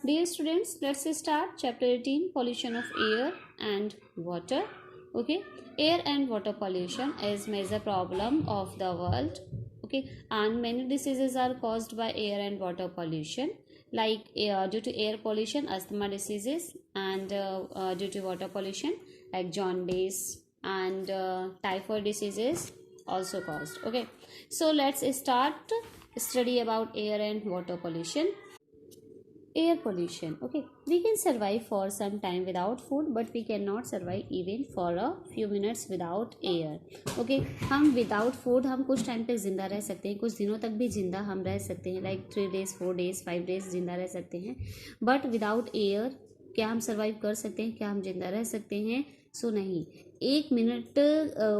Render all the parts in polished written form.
Dear students, let's start chapter 18, pollution of air and water. Okay, air and water pollution is major problem of the world. Okay, and many diseases are caused by air and water pollution, like due to air pollution, asthma diseases, and due to water pollution, like jaundice and typhoid diseases also caused. Okay, so let's start study about air and water pollution. Air pollution. Okay, we can survive for some time without food, but we cannot survive even for a few minutes without air. Okay, हम without food हम कुछ time तक जिंदा रह सकते हैं, कुछ दिनों तक भी जिंदा हम रह सकते हैं, लाइक 3 days 4 days 5 days जिंदा रह सकते हैं. बट विदाउट एयर क्या हम सर्वाइव कर सकते हैं, क्या हम जिंदा रह सकते हैं? सो नहीं, 1 मिनट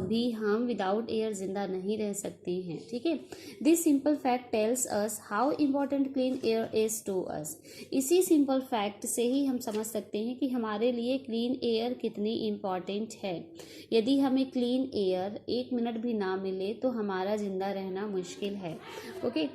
भी हम विदाउट एयर जिंदा नहीं रह सकते हैं. ठीक है, this simple fact tells us how important clean air is to us. इसी सिंपल फैक्ट से ही हम समझ सकते हैं कि हमारे लिए क्लीन एयर कितनी इम्पॉर्टेंट है. यदि हमें क्लीन एयर 1 मिनट भी ना मिले तो हमारा जिंदा रहना मुश्किल है. Okay,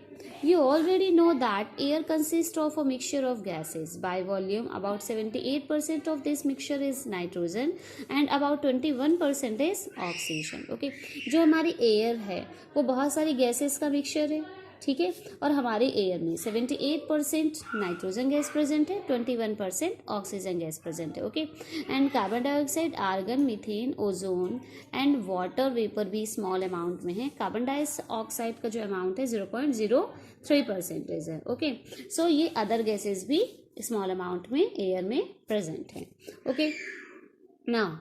you already know that air consists of a mixture of gases. By volume, about 78% of this mixture is nitrogen and about 21% is oxygen. Okay, जो हमारी एयर है वो बहुत सारी गैसेस का मिक्सचर है. ठीक है, और हमारे एयर में 78% नाइट्रोजन गैस प्रेजेंट है, 21% ऑक्सीजन गैस प्रेजेंट है. Okay, and carbon dioxide, argon, methane, ozone and water vapour भी स्मॉल अमाउंट में है. कार्बन डाइऑक्साइड का जो अमाउंट है 0.03% है. ओके, सो ये अदर गैसेस भी स्मॉल अमाउंट में एयर में प्रेजेंट है. Okay, now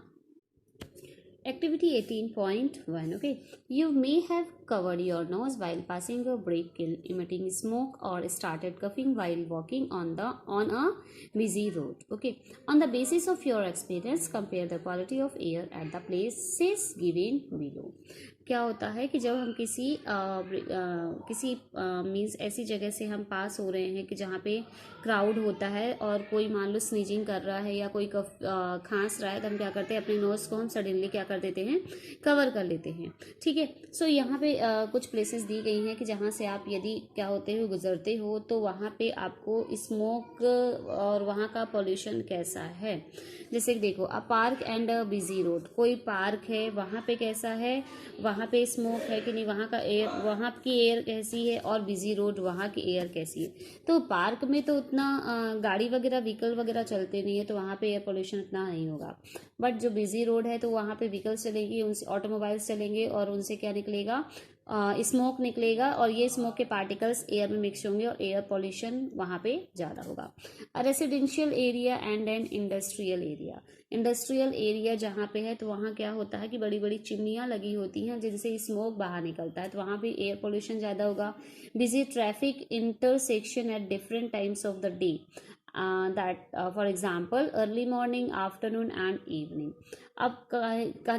activity 18.1. Okay, you may have covered your nose while passing a brick kiln, emitting smoke, or started coughing while walking on a busy road. Okay, on the basis of your experience, compare the quality of air at the places given below. क्या होता है कि जब हम किसी means ऐसी जगह से हम पास हो रहे हैं कि जहाँ पे क्राउड होता है और कोई मान लो स्नीजिंग कर रहा है या कोई खांस रहा है, तो हम क्या करते हैं, अपने नोज़ को हम सडनली क्या कर देते हैं, कवर कर लेते हैं. ठीक है, सो यहाँ पे कुछ प्लेसेस दी गई हैं कि जहाँ से आप यदि क्या होते हो गुजरते हो तो वहाँ पे आपको स्मोक और वहाँ का पॉल्यूशन कैसा है. जैसे देखो, a park and a busy road, कोई पार्क है वहाँ पे कैसा है, वहाँ पे स्मोक है कि नहीं, वहाँ का एयर, वहाँ की एयर कैसी है, और बिजी रोड वहाँ की एयर कैसी है. तो पार्क में तो उतना गाड़ी वगैरह व्हीकल वगैरह चलते नहीं है, तो वहाँ पे एयर पोल्यूशन इतना नहीं होगा. बट जो बिजी रोड है तो वहाँ पे व्हीकल्स चलेंगी, उनसे ऑटोमोबाइल्स चलेंगे और उनसे क्या निकलेगा, स्मोक निकलेगा, और ये स्मोक के पार्टिकल्स एयर में मिक्स होंगे और एयर पोल्यूशन वहाँ पे ज़्यादा होगा. Residential area and an industrial area, industrial area जहाँ पे है तो वहाँ क्या होता है कि बड़ी बड़ी चिमनियाँ लगी होती हैं जिनसे स्मोक बाहर निकलता है, तो वहाँ पे एयर पोल्यूशन ज़्यादा होगा. Busy traffic intersection at different times of the day, for example early morning, afternoon and evening. अब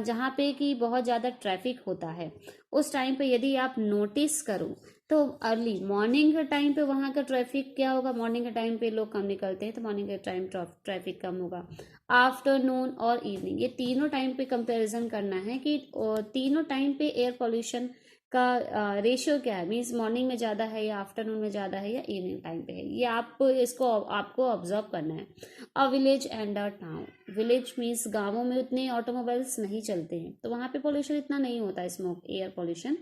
जहाँ पे कि बहुत ज़्यादा ट्रैफिक होता है उस टाइम पे यदि आप नोटिस करो तो अर्ली मॉर्निंग के टाइम पे वहाँ का ट्रैफिक क्या होगा, मॉर्निंग के टाइम पे लोग कम निकलते हैं तो मॉर्निंग के टाइम ट्रैफिक कम होगा. आफ्टरनून और इवनिंग, ये तीनों टाइम पे कंपैरिजन करना है कि तीनों टाइम पे एयर पोल्यूशन का रेशियो क्या है, मीन्स मॉर्निंग में ज़्यादा है या आफ्टरनून में ज़्यादा है या इवनिंग टाइम पे है. ये आपको ऑब्जर्व करना है. A village and a town, village means गाँवों में उतने ऑटोमोबाइल्स नहीं चलते हैं तो वहाँ पे पोल्यूशन इतना नहीं होता है, smoke air pollution.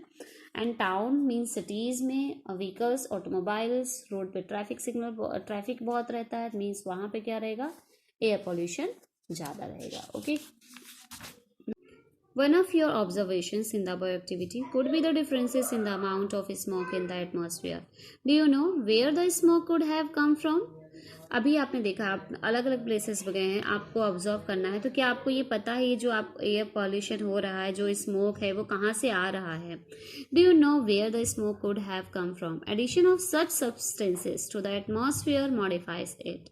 And town means cities में व्हीकल्स, ऑटोमोबाइल्स, रोड पे ट्रैफिक बहुत रहता है, मीन्स वहाँ पे क्या रहेगा, एयर पोल्यूशन ज़्यादा रहेगा. Okay, one of your observations in the above activity could be the differences in the amount of smoke in the atmosphere. Do you know where the smoke could have come from? अभी आपने देखा, आप अलग अलग places पे गए हैं, आपको ऑब्जर्व करना है, तो क्या आपको ये पता है ये जो आप एयर पॉल्यूशन हो रहा है, जो स्मोक है वो कहाँ से आ रहा है. Do you know where the smoke could have come from. Addition of such substances to the atmosphere modifies it.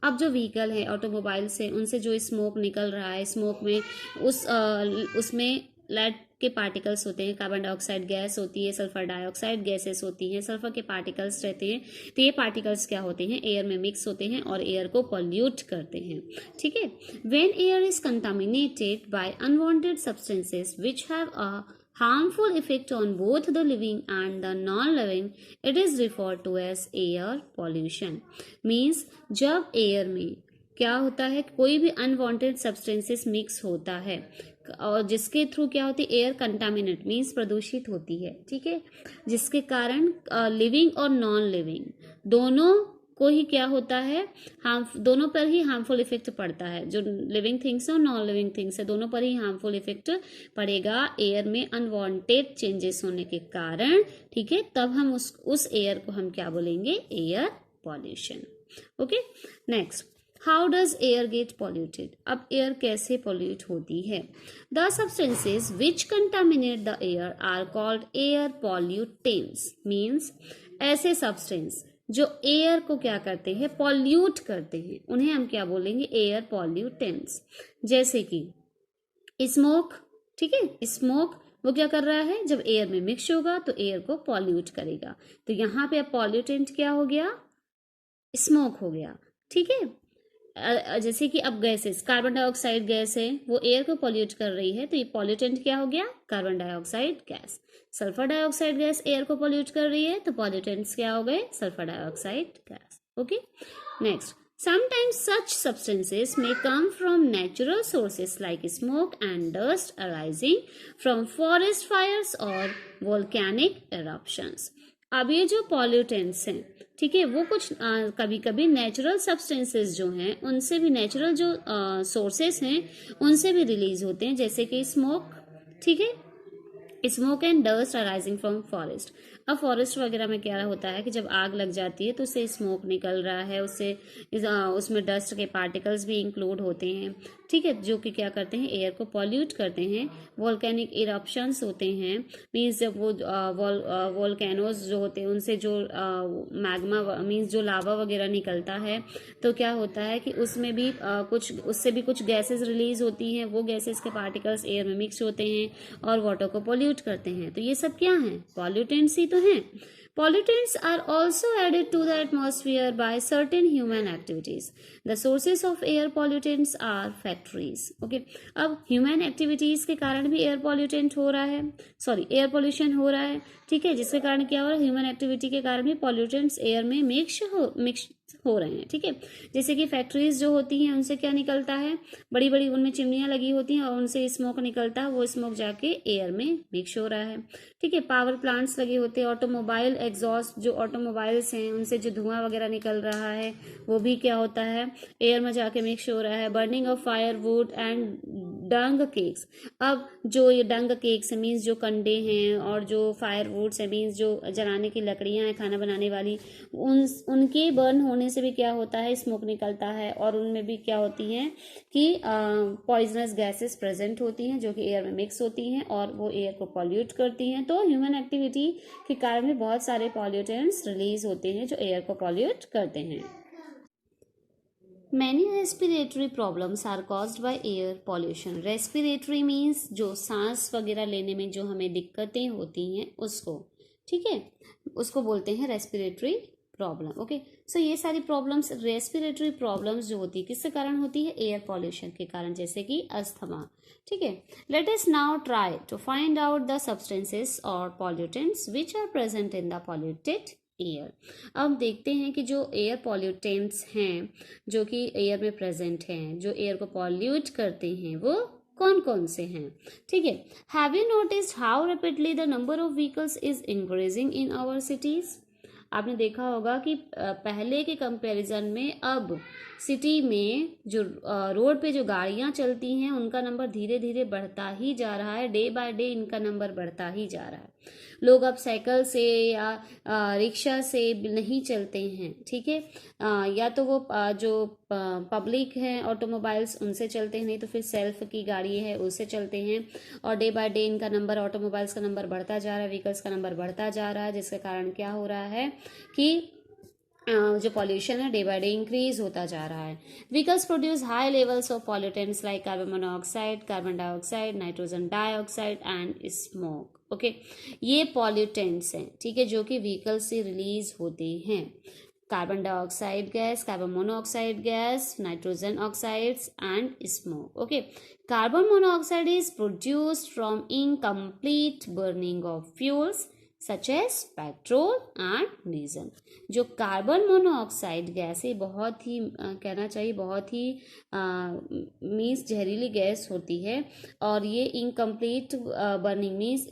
अब जो व्हीकल है, ऑटोमोबाइल से, उनसे जो स्मोक निकल रहा है, स्मोक में उसमें लेड के पार्टिकल्स होते हैं, कार्बन डाइऑक्साइड गैस होती है, सल्फर डाइऑक्साइड गैसेस होती हैं, सल्फर के पार्टिकल्स रहते हैं. तो ये पार्टिकल्स क्या होते हैं, एयर में मिक्स होते हैं और एयर को पॉल्यूट करते हैं. ठीक है, when air is contaminated by unwanted substances which have a harmful effect on both the living and the non-living, it is referred to as air pollution. Means जब एयर में क्या होता है, कोई भी अनवांटेड सब्सटेंसेस मिक्स होता है और जिसके थ्रू क्या होती है, एयर कंटामिनेट मीन्स प्रदूषित होती है, ठीक है, जिसके कारण लिविंग और नॉन लिविंग दोनों को ही क्या होता है, दोनों पर ही हार्मफुल इफेक्ट पड़ता है। जो लिविंग थिंग्स है और नॉन लिविंग थिंग्स है, दोनों पर ही हार्मफुल इफेक्ट पड़ेगा एयर में अनवांटेड चेंजेस होने के कारण, ठीक है। तब हम उस एयर को हम क्या बोलेंगे, air pollution. Okay, next, how does air get polluted. अब एयर कैसे पॉल्यूट होती है। The substances which contaminate the air are called air pollutants. Means ऐसे सब्सटेंस जो एयर को क्या करते हैं, पॉल्यूट करते हैं, उन्हें हम क्या बोलेंगे, एयर पॉल्यूटेंट्स। जैसे कि स्मोक, ठीक है, स्मोक वो क्या कर रहा है, जब एयर में मिक्स होगा तो एयर को पॉल्यूट करेगा। तो यहाँ पे अब पॉल्यूटेंट क्या हो गया, स्मोक हो गया, ठीक है। जैसे कि अब गैसेस, कार्बन डाइऑक्साइड गैस है, वो एयर को पॉल्यूट कर रही है, तो ये पॉल्यूटेंट क्या हो गया, carbon dioxide gas. Sulphur dioxide gas air को पॉल्यूट कर रही है, तो पॉल्यूटेंट्स क्या हो गए, sulphur dioxide gas. Okay, next, sometimes such substances may come from natural sources like smoke and dust arising from forest fires or volcanic eruptions. अब ये जो पॉल्यूटेंट्स हैं, ठीक है, वो कुछ कभी कभी नेचुरल सब्सटेंसेस जो हैं उनसे भी, नेचुरल जो सोर्सेस हैं उनसे भी रिलीज होते हैं, जैसे कि स्मोक, ठीक है, smoke and dust arising from forest. अब फॉरेस्ट वगैरह में क्या होता है कि जब आग लग जाती है तो उससे स्मोक निकल रहा है, उससे उसमें डस्ट के पार्टिकल्स भी इंक्लूड होते हैं, ठीक है, जो कि क्या करते हैं, एयर को पॉल्यूट करते हैं। वोल्केनिक इरप्शंस होते हैं, मीन्स जब वो वोल्केनोज जो होते हैं उनसे जो मैग्मा मीन्स जो लावा वगैरह निकलता है, तो क्या होता है कि उसमें भी कुछ, उससे भी कुछ गैसेस रिलीज होती हैं, वो गैसेस के पार्टिकल्स एयर में मिक्स होते हैं और वाटर को पॉल्यूट करते हैं। तो ये सब क्या हैं, पॉल्यूटेंट्स ही तो हैं। Pollutants are also added to the atmosphere by certain human activities. The sources of air pollutants are factories. Okay. अब human activities के कारण भी air pollutant हो रहा है, air pollution हो रहा है, ठीक है, जिसके कारण क्या हो रहा है, ह्यूमन एक्टिविटी के कारण भी पॉल्यूटेंट्स एयर में मिक्स हो रहे हैं, ठीक है। जैसे कि फैक्ट्रीज जो होती हैं उनसे क्या निकलता है, बड़ी बड़ी उनमें चिमनियाँ लगी होती हैं और उनसे स्मोक निकलता है, वो स्मोक जाके एयर में मिक्स हो रहा है, ठीक है। पावर प्लांट्स लगे होते हैं, ऑटोमोबाइल एग्जॉस्ट, जो ऑटोमोबाइल्स हैं उनसे जो धुआं वगैरह निकल रहा है वो भी क्या होता है, एयर में जाके मिक्स हो रहा है। Burning of fire wood and dung cakes. अब जो ये डंग केक्स मीन्स जो कंडे हैं और जो फायर वुड्स है मीन्स जो जलाने की लकड़ियां हैं खाना बनाने वाली, उनके बर्न होने से भी क्या होता है, स्मोक निकलता है और उनमें भी क्या होती हैं कि पॉइजनस गैसेस प्रेजेंट होती हैं जो कि एयर में मिक्स होती हैं और वो एयर को पॉल्यूट करती हैं। तो ह्यूमन एक्टिविटी के कारण भी बहुत सारे पॉल्यूटेंट्स रिलीज होते हैं जो एयर को पॉल्यूट करते हैं। Many respiratory problems are caused by air pollution. Respiratory means जो सांस वगैरह लेने में जो हमें दिक्कतें होती हैं उसको, ठीक है, उसको बोलते हैं रेस्पिरेटरी प्रॉब्लम। ओके, सो ये सारी प्रॉब्लम्स, रेस्पिरेटरी प्रॉब्लम्स जो होती है किसके कारण होती है, एयर पॉल्यूशन के कारण, जैसे कि अस्थमा, ठीक है। Let us now try to find out the substances और pollutants which are present in the polluted air. अब देखते हैं कि जो एयर पॉल्यूटेंट्स हैं जो कि एयर में प्रेजेंट हैं, जो एयर को पॉल्यूट करते हैं, वो कौन कौन से हैं, ठीक है। Have you noticed how rapidly the number of vehicles is increasing in our cities. आपने देखा होगा कि पहले के कंपैरिजन में अब सिटी में जो रोड पे जो गाड़ियां चलती हैं उनका नंबर धीरे धीरे बढ़ता ही जा रहा है, डे बाय डे इनका नंबर बढ़ता ही जा रहा है। लोग अब साइकिल से या रिक्शा से नहीं चलते हैं, ठीक है, या तो वो जो पब्लिक है ऑटोमोबाइल्स उनसे चलते हैं, नहीं तो फिर सेल्फ की गाड़ी है उससे चलते हैं। और डे बाय डे इनका नंबर, ऑटोमोबाइल्स का नंबर बढ़ता जा रहा है, व्हीकल्स का नंबर बढ़ता जा रहा है, जिसके कारण क्या हो रहा है कि जो पॉल्यूशन है डे बाय डे इंक्रीज होता जा रहा है। Vehicles produce high levels of pollutants like carbon monoxide, carbon dioxide, nitrogen dioxide and smoke. Okay, ये पॉल्यूटेंट्स हैं, ठीक है, जो कि व्हीकल से रिलीज होते हैं। carbon dioxide gas, carbon monoxide gas, nitrogen oxides, and smoke. Okay, carbon monoxide is produced from incomplete burning of fuels such as petrol and diesel. जो कार्बन मोनोऑक्साइड गैस है बहुत ही कहना चाहिए बहुत ही मीन्स जहरीली गैस होती है, और ये इनकम्प्लीट बर्निंग मीन्स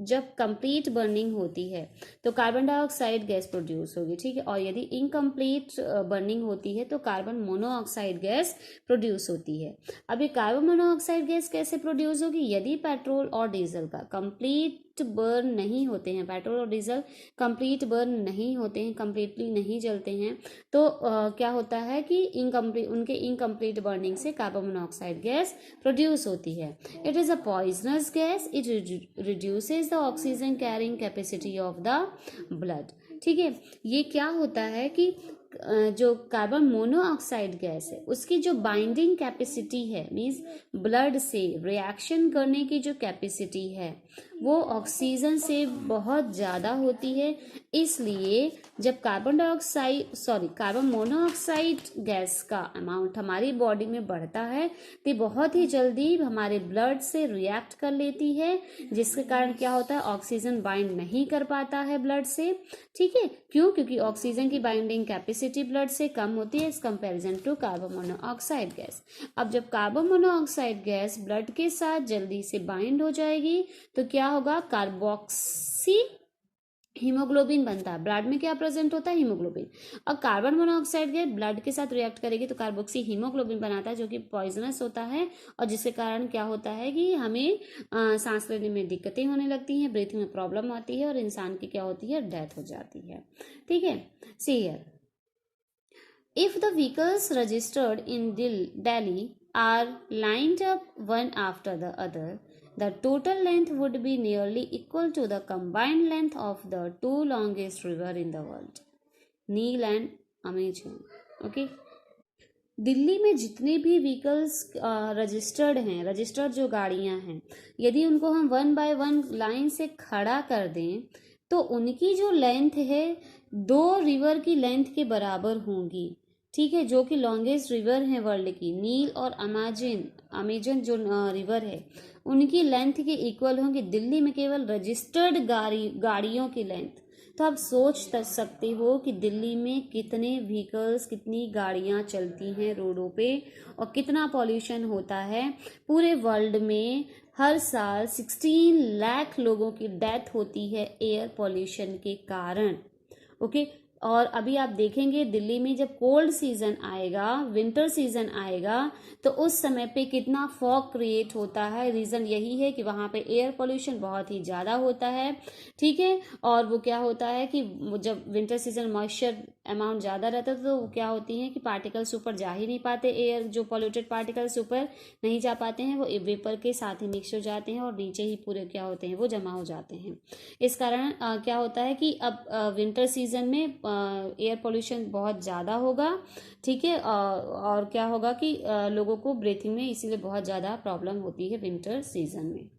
जब कंप्लीट बर्निंग होती है तो कार्बन डाइऑक्साइड गैस प्रोड्यूस होगी, ठीक है, और यदि इनकम्प्लीट बर्निंग होती है तो कार्बन मोनोऑक्साइड गैस प्रोड्यूस होती है। अब ये कार्बन मोनोऑक्साइड गैस कैसे प्रोड्यूस होगी? यदि पेट्रोल और डीजल का कंप्लीट बर्न नहीं होते हैं, पेट्रोल और डीजल कंप्लीट बर्न नहीं होते हैं, कंप्लीटली नहीं जलते हैं, तो क्या होता है कि उनके इनकम्प्लीट बर्निंग से कार्बन मोनोऑक्साइड गैस प्रोड्यूस होती है। It is a poisonous gas, it reduces the oxygen carrying capacity of the blood. ठीक है, ये क्या होता है कि जो कार्बन मोनोऑक्साइड गैस है उसकी जो बाइंडिंग कैपेसिटी है मीन्स ब्लड से रिएक्शन करने की जो कैपेसिटी है वो ऑक्सीजन से बहुत ज़्यादा होती है। इसलिए जब कार्बन मोनोऑक्साइड गैस का अमाउंट हमारी बॉडी में बढ़ता है तो बहुत ही जल्दी हमारे ब्लड से रिएक्ट कर लेती है, जिसके कारण क्या होता है ऑक्सीजन बाइंड नहीं कर पाता है ब्लड से। ठीक है, क्यों? क्योंकि ऑक्सीजन की बाइंडिंग कैपेसिटी ब्लड से कम होती है as comparison to carbon monoxide gas. अब जब कार्बन मोनोऑक्साइड गैस ब्लड के साथ जल्दी से बाइंड हो जाएगी तो क्या होगा? कार्बोक्सी हीमोग्लोबिन बनता है। ब्लड में क्या प्रेजेंट होता है? हीमोग्लोबिन। और कार्बन मोनोऑक्साइड गैस ब्लड के साथ रिएक्ट करेगी तो कार्बोक्सी हीमोग्लोबिन बनाता है जो कि पॉइजनस होता है, और जिसके कारण क्या होता है कि हमें सांस लेने में दिक्कतें होने लगती हैं, ब्रीथिंग में प्रॉब्लम आती है और इंसान की क्या होती है? डेथ हो जाती है। ठीक है, see here, if the vehicles registered in Delhi are lined up one after the other, the total length would be nearly equal to the combined length of the two longest river in the world, Nile and Amazon. Okay, Delhi में जितने भी vehicles registered जो गाड़ियां हैं, यदि उनको हम 1 bye 1 line से खड़ा कर दें तो उनकी जो लेंथ है 2 रिवर की लेंथ के बराबर होंगी। ठीक है, जो कि लॉन्गेस्ट रिवर है वर्ल्ड की, नील और अमेजन जो रिवर है उनकी लेंथ के इक्वल होंगी दिल्ली में केवल रजिस्टर्ड गाड़ियों की लेंथ। तो आप सोच सकते हो कि दिल्ली में कितने व्हीकल्स, कितनी गाड़ियां चलती हैं रोडों पे और कितना पॉल्यूशन होता है। पूरे वर्ल्ड में हर साल 16 लाख लोगों की डेथ होती है एयर पॉल्यूशन के कारण। ओके, और अभी आप देखेंगे दिल्ली में जब कोल्ड सीजन आएगा, विंटर सीजन आएगा, तो उस समय पे कितना फॉग क्रिएट होता है। रीज़न यही है कि वहाँ पे एयर पोल्यूशन बहुत ही ज़्यादा होता है। ठीक है, और वो क्या होता है कि जब विंटर सीजन मॉइस्चर अमाउंट ज़्यादा रहता है तो वो क्या होती है कि पार्टिकल्स ऊपर जा ही नहीं पाते, एयर जो पॉल्यूटेड पार्टिकल्स ऊपर नहीं जा पाते हैं, वो वेपर के साथ ही मिक्स हो जाते हैं और नीचे ही पूरे क्या होते हैं, वो जमा हो जाते हैं। इस कारण क्या होता है कि अब विंटर सीजन में एयर पोल्यूशन बहुत ज़्यादा होगा। ठीक है, और क्या होगा कि लोगों को ब्रीथिंग में इसीलिए बहुत ज़्यादा प्रॉब्लम होती है विंटर सीजन में।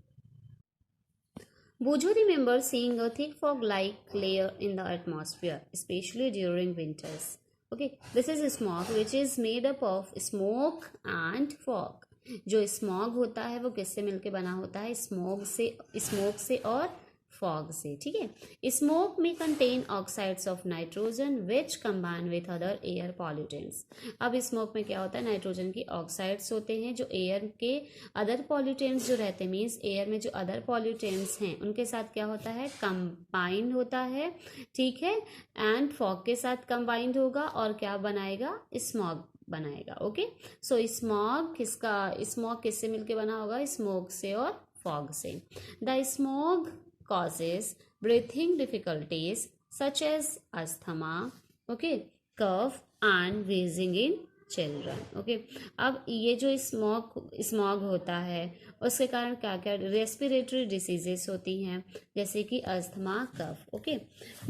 Bojo remembers seeing a thick fog-like layer in the atmosphere, especially during winters. Okay, this is smog, which is made up of smoke and fog. जो स्मॉग होता है वो किससे मिलके बना होता है? स्मोक से और फॉग से। ठीक है, स्मोक में contain oxides of nitrogen which combine with other air pollutants. अब स्मोक में क्या होता है? नाइट्रोजन की ऑक्साइड्स होते हैं जो एयर के अदर पॉल्यूटेंट्स जो रहते हैं, मीन्स एयर में जो अदर पॉल्यूटेंट्स हैं उनके साथ क्या होता है? कंबाइंड होता है। ठीक है, एंड फॉग के साथ कंबाइंड होगा और क्या बनाएगा? स्मॉग बनाएगा। ओके, सो स्मॉग किससे मिलके बना होगा? स्मोक से और फॉग से। The smog causes breathing difficulties such as asthma, okay, cough and wheezing in children. Okay, अब ये जो स्मॉग होता है उसके कारण क्या क्या रेस्पिरेटरी डिसीजेस होती हैं, जैसे कि asthma, cough. Okay,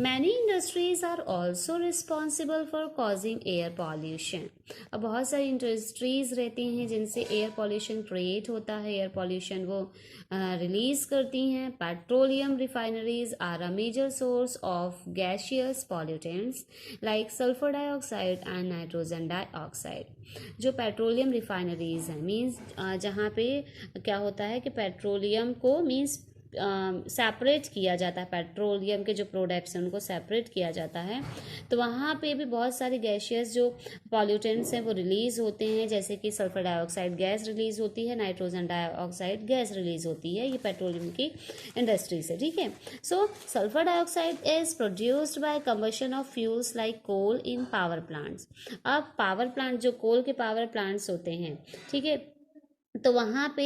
many industries are also responsible for causing air pollution. अब बहुत सारी इंडस्ट्रीज रहती हैं जिनसे एयर पॉल्यूशन क्रिएट होता है, एयर पॉल्यूशन वो रिलीज करती हैं। Petroleum refineries are a major source of gaseous pollutants like sulphur dioxide and nitrogen dioxide. जो पेट्रोलियम रिफाइनरीज हैं मीन्स जहाँ पे क्या होता है कि पेट्रोलियम को मीन्स सेपरेट किया जाता है, पेट्रोलियम के जो प्रोडक्ट्स हैं उनको सेपरेट किया जाता है, तो वहाँ पे भी बहुत सारे गैशियस जो पॉल्यूटेंट्स हैं वो रिलीज होते हैं, जैसे कि सल्फर डाइऑक्साइड गैस रिलीज होती है, नाइट्रोजन डाइऑक्साइड गैस रिलीज होती है, ये पेट्रोलियम की इंडस्ट्री से। ठीक है, so sulphur dioxide is produced by combustion of fuels like coal in power plants. अब पावर प्लांट जो कोल के पावर प्लांट्स होते हैं, ठीक है, तो वहाँ पे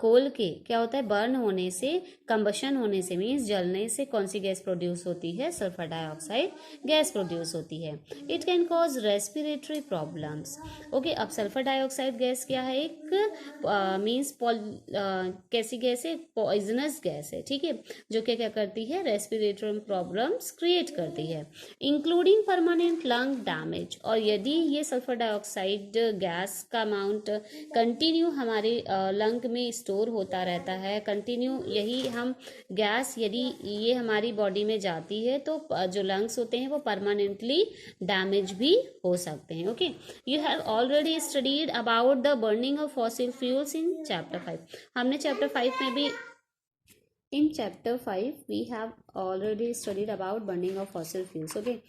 कोल के क्या होता है, बर्न होने से, कंबशन होने से मीन्स जलने से कौन सी गैस प्रोड्यूस होती है, सल्फर डाइऑक्साइड गैस प्रोड्यूस होती है। It can cause respiratory problems. Okay, अब सल्फर डाइऑक्साइड गैस क्या है, एक मीन्स कैसी गैस है, पॉइजनस गैस है। ठीक है, जो क्या करती है, रेस्पिरेटरी प्रॉब्लम्स क्रिएट करती है, इंक्लूडिंग परमानेंट लंग डैमेज। और यदि ये सल्फर डाइऑक्साइड गैस का अमाउंट कंटिन्यू हमारे लंग में स्टोर होता रहता है, कंटिन्यू यही हम गैस यदि ये हमारी बॉडी में जाती है तो जो लंग्स होते हैं वो परमानेंटली डैमेज भी हो सकते हैं। Okay, you have already studied about the burning of fossil fuels in chapter 5। हमने चैप्टर 5 में भी In chapter 5, we have already studied about burning of fossil fuels. Okay,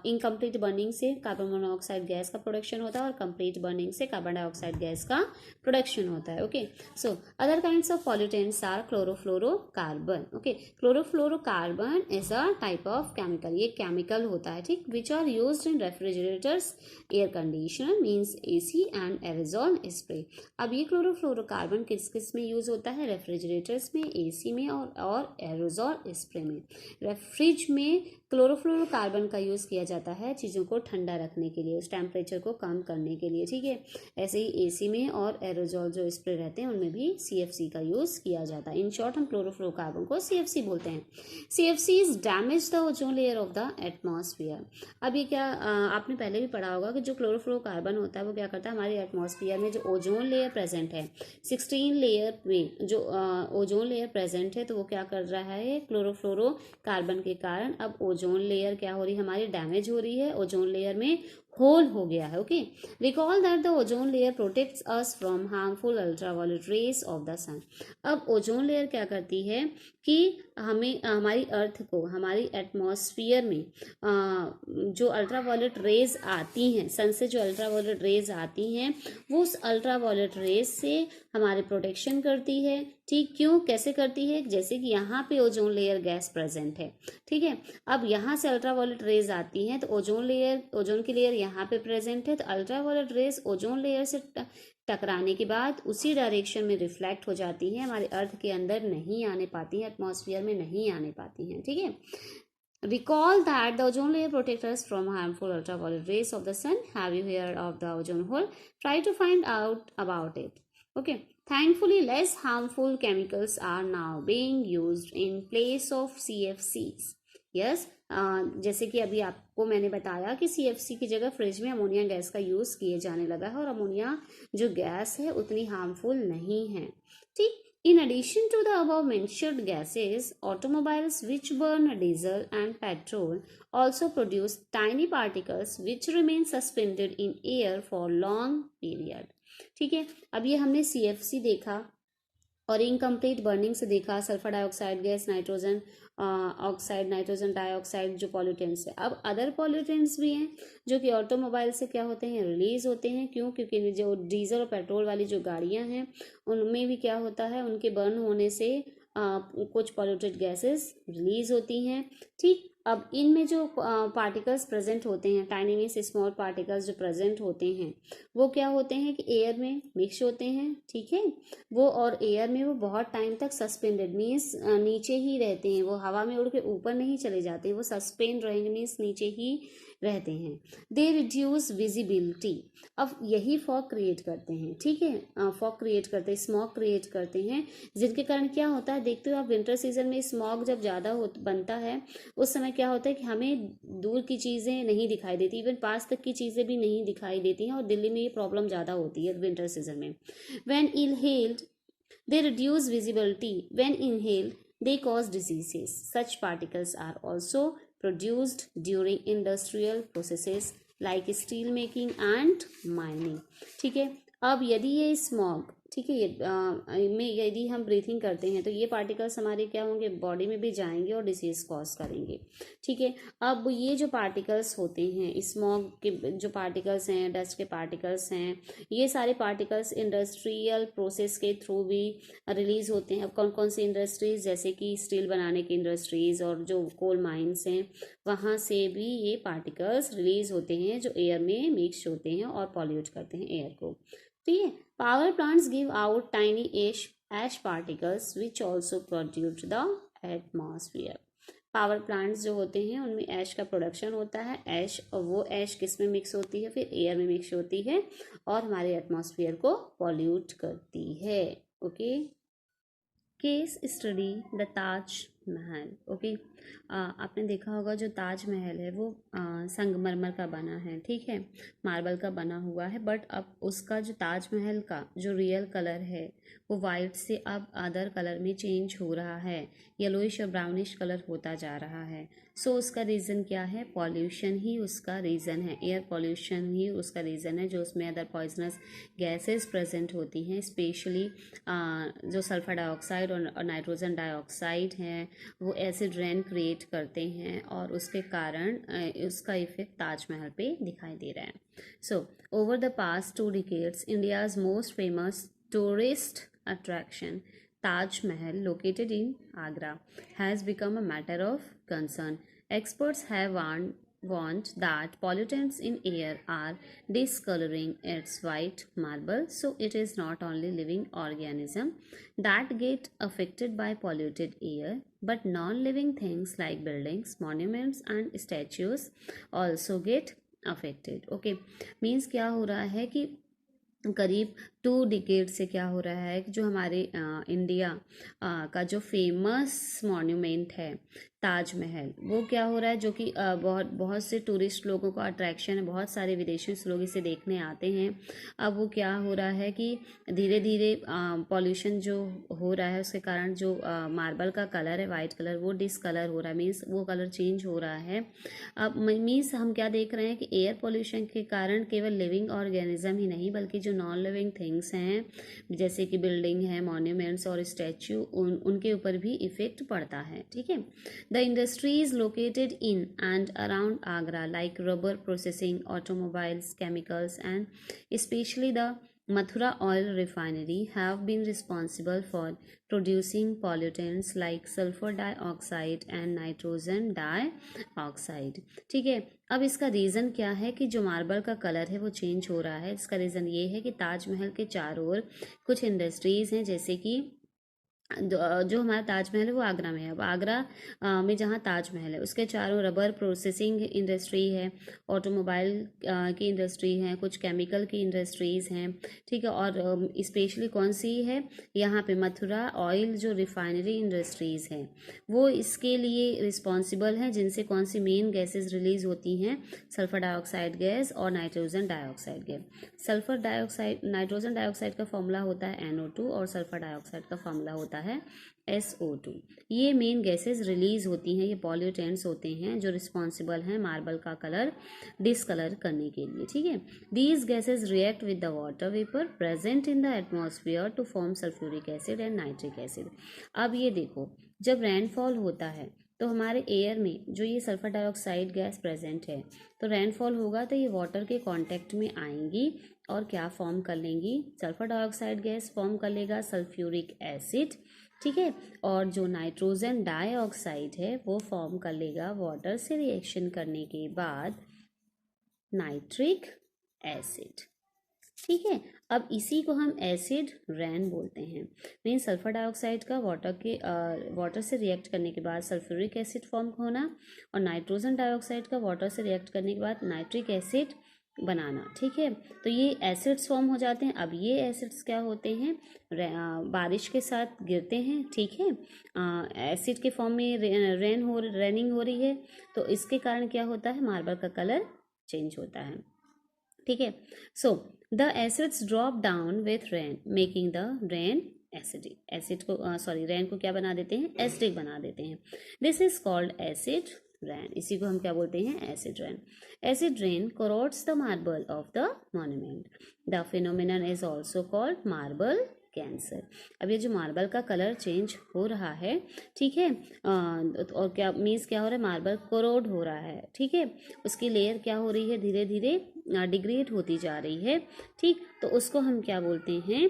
incomplete burning से कार्बन मोनोऑक्साइड गैस का production होता है और complete burning से carbon dioxide gas का प्रोडक्शन होता है। Okay, so other kinds of pollutants are chlorofluorocarbon. Okay, chlorofluorocarbon is a type of chemical, ये केमिकल होता है, ठीक, which are used in refrigerators, air conditioner means AC and aerosol spray. अब ये chlorofluorocarbon किस किस में यूज होता है, रेफ्रिजरेटर्स में, एसी में और एरोजोल स्प्रे में। रेफ्रिज में क्लोरोफ्लोरोकार्बन का यूज़ किया जाता है चीज़ों को ठंडा रखने के लिए, उस टेम्परेचर को कम करने के लिए। ठीक है, ऐसे ही एसी में और एरोजोल जो स्प्रे रहते हैं उनमें भी सीएफसी का यूज़ किया जाता है। इन शॉर्ट हम क्लोरोफ्लोरोकार्बन को सीएफसी बोलते हैं। CFC is damage the ozone layer of the atmosphere. अब ये क्या आपने पहले भी पढ़ा होगा कि जो क्लोरोफ्लोरोकार्बन होता है वो क्या करता है, हमारे एटमॉस्फेयर में जो ओजोन लेयर प्रेजेंट है, 16 लेयर में जो ओजोन लेयर प्रेजेंट है, तो वो क्या कर रहा है, क्लोरोफ्लोरोकार्बन के कारण अब ओजोन लेयर क्या हो रही है, हमारी डैमेज हो रही है, ओजोन लेयर में होल हो गया है। Okay, recall that the ozone layer protects us from harmful ultraviolet rays of the sun. अब ओजोन लेयर क्या करती है कि हमें हमारी अर्थ को, हमारी एटमॉस्फेयर में जो अल्ट्रावायलेट रेज आती हैं, सन से जो अल्ट्रावायलेट रेज आती हैं, वो उस अल्ट्रावायलेट रेज से हमारे प्रोटेक्शन करती है। ठीक, क्यों, कैसे करती है, जैसे कि यहाँ पे ओजोन लेयर गैस प्रेजेंट है। ठीक है, अब यहाँ से अल्ट्रावायलेट रेज आती हैं तो ओजोन की लेयर यहाँ पे प्रेजेंट है, तो अल्ट्रावायलेट रेज ओजोन लेयर से टकराने के बाद उसी डायरेक्शन में रिफ्लेक्ट हो जाती है, हमारे अर्थ के अंदर नहीं आने पाती हैं, एटमॉस्फेयर में नहीं आने पाती हैं। ठीक है, recall that the ozone layer protects us from harmful ultraviolet rays of the sun. Have you heard of the ozone hole? Try to find out about it. Okay, thankfully less harmful chemicals are now being used in place of CFCs. Yes, जैसे कि अभी आपको मैंने बताया कि CFC की जगह fridge में अमोनिया गैस का यूज़ किए जाने लगा है, और अमोनिया जो गैस है उतनी हार्मफुल नहीं है। ठीक, in addition to the above mentioned gases, automobiles which burn diesel and petrol also produce tiny particles which remain suspended in air for long period. ठीक है, अब ये हमने CFC देखा और इनकम्प्लीट बर्निंग से देखा, sulphur dioxide gas, nitrogen oxide, nitrogen dioxide जो पॉल्यूटेंट्स है। अब अदर पॉल्यूटेंट्स भी हैं जो कि ऑटोमोबाइल से क्या होते हैं, रिलीज होते हैं। क्यों, क्योंकि जो डीजल और पेट्रोल वाली जो गाड़ियां हैं उनमें भी क्या होता है, उनके बर्न होने से कुछ पॉल्यूटेड गैसेस रिलीज होती हैं। ठीक, अब इनमें जो पार्टिकल्स प्रेजेंट होते हैं, टाइनी मीन्स स्मॉल पार्टिकल्स जो प्रेजेंट होते हैं, वो क्या होते हैं कि एयर में मिक्स होते हैं। ठीक है, वो और एयर में वो बहुत टाइम तक सस्पेंडेड मीन्स नीचे ही रहते हैं, वो हवा में उड़ के ऊपर नहीं चले जाते हैं, वो सस्पेंड रहेंगे मीन्स नीचे ही रहते हैं। दे रिड्यूस विजिबिलिटी, अब यही फॉग क्रिएट करते हैं, ठीक है, फॉग क्रिएट करते हैं, स्मॉग क्रिएट करते हैं, जिनके कारण क्या होता है, देखते हो आप विंटर सीजन में स्मॉग जब ज़्यादा बनता है उस समय क्या होता है कि हमें दूर की चीज़ें नहीं दिखाई देती, इवन पास तक की चीज़ें भी नहीं दिखाई देती हैं, और दिल्ली में ये प्रॉब्लम ज़्यादा होती है विंटर सीजन में। When inhaled they reduce visibility. When inhaled, they cause diseases. Such particles are also produced during industrial processes like steel making and mining. ठीक है, अब यदि ये स्मॉग, ठीक है, में यदि हम ब्रीथिंग करते हैं तो ये पार्टिकल्स हमारे क्या होंगे, बॉडी में भी जाएंगे और डिसीज कॉज करेंगे। ठीक है, अब ये जो पार्टिकल्स होते हैं, स्मॉग के जो पार्टिकल्स हैं, डस्ट के पार्टिकल्स हैं, ये सारे पार्टिकल्स इंडस्ट्रियल प्रोसेस के थ्रू भी रिलीज होते हैं। अब कौन कौन सी इंडस्ट्रीज, जैसे कि स्टील बनाने की इंडस्ट्रीज और जो कोल माइंस हैं, वहाँ से भी ये पार्टिकल्स रिलीज होते हैं जो एयर में मिक्स होते हैं और पॉल्यूट करते हैं एयर को। तो ये power plants give out tiny ash particles which also produce the atmosphere. Power plants जो होते हैं उनमें ऐश का प्रोडक्शन होता है, ऐश, और वो ऐश किस में मिक्स होती है, फिर एयर में मिक्स होती है और हमारे एटमॉस्फेयर को पॉल्यूट करती है। Okay, case study the Taj Mahal. Okay, आपने देखा होगा जो ताजमहल है वो संगमरमर का बना है, ठीक है, मार्बल का बना हुआ है, बट अब उसका जो ताजमहल का जो रियल कलर है वो वाइट से अब अदर कलर में चेंज हो रहा है, येलोइश और ब्राउनिश कलर होता जा रहा है। सो उसका रीज़न क्या है, पॉल्यूशन ही उसका रीज़न है, एयर पॉल्यूशन ही उसका रीज़न है, जो उसमें अदर पॉइजनस गैसेस प्रेजेंट होती हैं, स्पेशली जो सल्फर डाइऑक्साइड और नाइट्रोजन डाइऑक्साइड हैं, वो एसिड रेन क्रिएट करते हैं और उसके कारण उसका इफेक्ट ताजमहल पे दिखाई दे रहा है। So over the past 2 decades, India's most famous tourist attraction, Taj Mahal, located in Agra, has become a matter of concern. Experts have warned that pollutants in air are discoloring its white marble, so it is not only living organism that get affected by polluted air, but non-living things like buildings, monuments and statues also get affected. Okay, means क्या हो रहा है कि करीब 2 decade से क्या हो रहा है कि जो हमारे इंडिया का जो फेमस मॉन्यूमेंट है ताजमहल, वो क्या हो रहा है, जो कि बहुत बहुत से टूरिस्ट लोगों को अट्रैक्शन है, बहुत सारे विदेशी लोग इसे देखने आते हैं। अब वो क्या हो रहा है कि धीरे धीरे पॉल्यूशन जो हो रहा है उसके कारण जो मार्बल का कलर है, वाइट कलर, वो डिसकलर हो रहा है, मीन्स वो कलर चेंज हो रहा है। अब मीन्स हम क्या देख रहे हैं कि एयर पॉल्यूशन के कारण केवल लिविंग ऑर्गेनिज्म ही नहीं बल्कि जो नॉन लिविंग थिंग्स हैं, जैसे कि बिल्डिंग है, मॉन्यूमेंट्स और स्टैच्यू, उनके ऊपर भी इफेक्ट पड़ता है। ठीक है, the industries located in and around Agra like rubber processing, automobiles, chemicals and specially the Mathura oil refinery have been responsible for producing pollutants like sulfur dioxide and nitrogen dioxide. ठीक है, अब इसका रीज़न क्या है कि जो मार्बल का colour है वो चेंज हो रहा है। इसका रीज़न ये है कि ताजमहल के चारों ओर कुछ इंडस्ट्रीज़ हैं, जैसे कि जो हमारा ताजमहल है वो आगरा में है। अब आगरा में जहाँ ताजमहल है उसके चारों रबर प्रोसेसिंग इंडस्ट्री है, ऑटोमोबाइल की इंडस्ट्री है, कुछ केमिकल की इंडस्ट्रीज़ हैं। ठीक है, और स्पेशली कौन सी है, यहाँ पे मथुरा ऑयल जो रिफाइनरी इंडस्ट्रीज़ हैं वो इसके लिए रिस्पॉन्सिबल हैं, जिनसे कौन सी मेन गैसेज रिलीज़ होती हैं, सल्फर डाइऑक्साइड गैस और nitrogen dioxide gas. Sulphur dioxide, nitrogen dioxide का फॉर्मूला होता है NO2 और सल्फर डाइऑक्साइड का फॉर्मूला होता है SO2। ये मेन गैसेस रिलीज होती हैं, ये पॉल्यूटेंट्स होते हैं जो रिस्पॉन्सिबल हैं मार्बल का कलर डिसकलर करने के लिए। ठीक है, these gases react with the water vapour present in the atmosphere to form sulphuric acid and nitric acid. अब ये देखो, जब रेनफॉल होता है तो हमारे एयर में जो ये सल्फर डाइऑक्साइड गैस प्रेजेंट है, तो रेनफॉल होगा तो ये वाटर के कांटेक्ट में आएंगी और क्या फॉर्म कर लेंगी, सल्फर डाइऑक्साइड गैस फॉर्म कर लेगा सल्फ्यूरिक एसिड। ठीक है, और जो नाइट्रोजन डाइऑक्साइड है वो फॉर्म कर लेगा वाटर से रिएक्शन करने के बाद नाइट्रिक एसिड। ठीक है। अब इसी को हम एसिड रेन बोलते हैं। मीन सल्फर डाइऑक्साइड का वाटर से रिएक्ट करने के बाद सल्फ्यूरिक एसिड फॉर्म होना, और नाइट्रोजन डाइऑक्साइड का वाटर से रिएक्ट करने के बाद नाइट्रिक एसिड बनाना। ठीक है, तो ये एसिड्स फॉर्म हो जाते हैं। अब ये एसिड्स क्या होते हैं, बारिश के साथ गिरते हैं। ठीक है, एसिड के फॉर्म में रेनिंग हो रही है, तो इसके कारण क्या होता है, मार्बल का कलर चेंज होता है। ठीक है, so the acids drop down with rain making the rain acidic. Acid को रेन को क्या बना देते हैं, एसिडिक बना देते हैं। This is called acid rain. इसी को हम क्या बोलते हैं, acid rain. Acid rain corrodes the marble of the monument. The phenomenon is also called marble cancer. अब ये जो मार्बल का कलर चेंज हो रहा है, ठीक है, और क्या मीन्स क्या हो रहा है, मार्बल कोरोड हो रहा है। ठीक है, उसकी लेयर क्या हो रही है, धीरे धीरे डिग्रेड होती जा रही है। ठीक, तो उसको हम क्या बोलते हैं,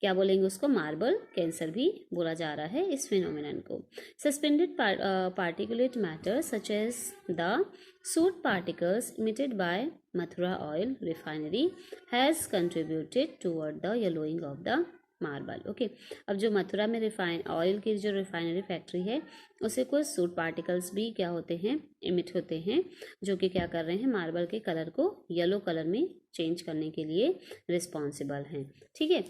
क्या बोलेंगे उसको, मार्बल कैंसर भी बोला जा रहा है इस फिनोमिनन को। Suspended particulate matter such as the soot particles emitted by Mathura oil refinery has contributed toward the yellowing of the marble. Okay, अब जो मथुरा में ऑयल की जो रिफाइनरी फैक्ट्री है, उसे कुछ सूट पार्टिकल्स भी क्या होते हैं, इमिट होते हैं, जो कि क्या कर रहे हैं, मार्बल के कलर को येलो कलर में चेंज करने के लिए रिस्पॉन्सिबल हैं। ठीक है,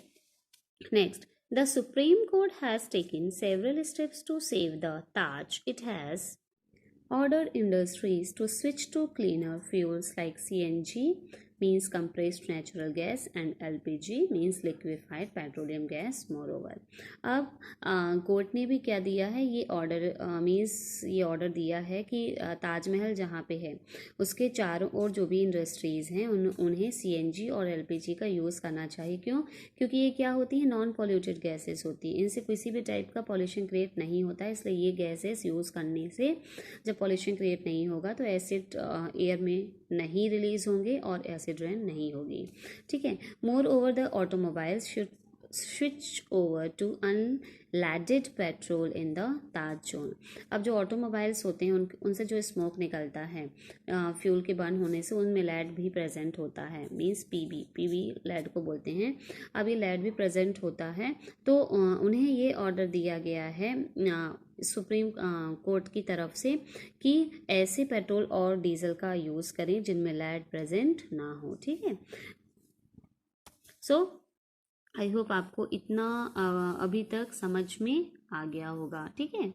next, the Supreme Court has taken several steps to save the Taj. It has ordered industries to switch to cleaner fuels like CNG means compressed natural gas and LPG means liquefied petroleum gas moreover। अब court ने भी क्या दिया है, ये order ये order दिया है कि ताजमहल जहाँ पे है उसके चारों ओर जो भी इंडस्ट्रीज़ हैं उन्हें CNG और LPG का यूज़ करना चाहिए। क्यों, क्योंकि ये क्या होती है, नॉन पॉल्यूटेड गैसेस होती है, इनसे किसी भी टाइप का पॉल्यूशन क्रिएट नहीं होता है। इसलिए ये गैसेस यूज़ करने से जब पॉल्यूशन क्रिएट नहीं होगा तो एसिड एयर में नहीं रिलीज होंगे और एसिड रेन नहीं होगी। ठीक है, moreover the automobiles should switch over to unleaded petrol in the Taj zone. अब जो ऑटोमोबाइल्स होते हैं उनसे जो स्मोक निकलता है फ्यूल के बर्न होने से, उनमें लैड भी प्रेजेंट होता है, मीन्स पीबी लैड को बोलते हैं। अब ये लैड भी प्रेजेंट होता है, तो उन्हें ये ऑर्डर दिया गया है सुप्रीम कोर्ट की तरफ से कि ऐसे पेट्रोल और डीजल का यूज़ करें जिनमें लैड प्रेजेंट ना हो। ठीक है, सो आई होप आपको इतना अभी तक समझ में आ गया होगा। ठीक है।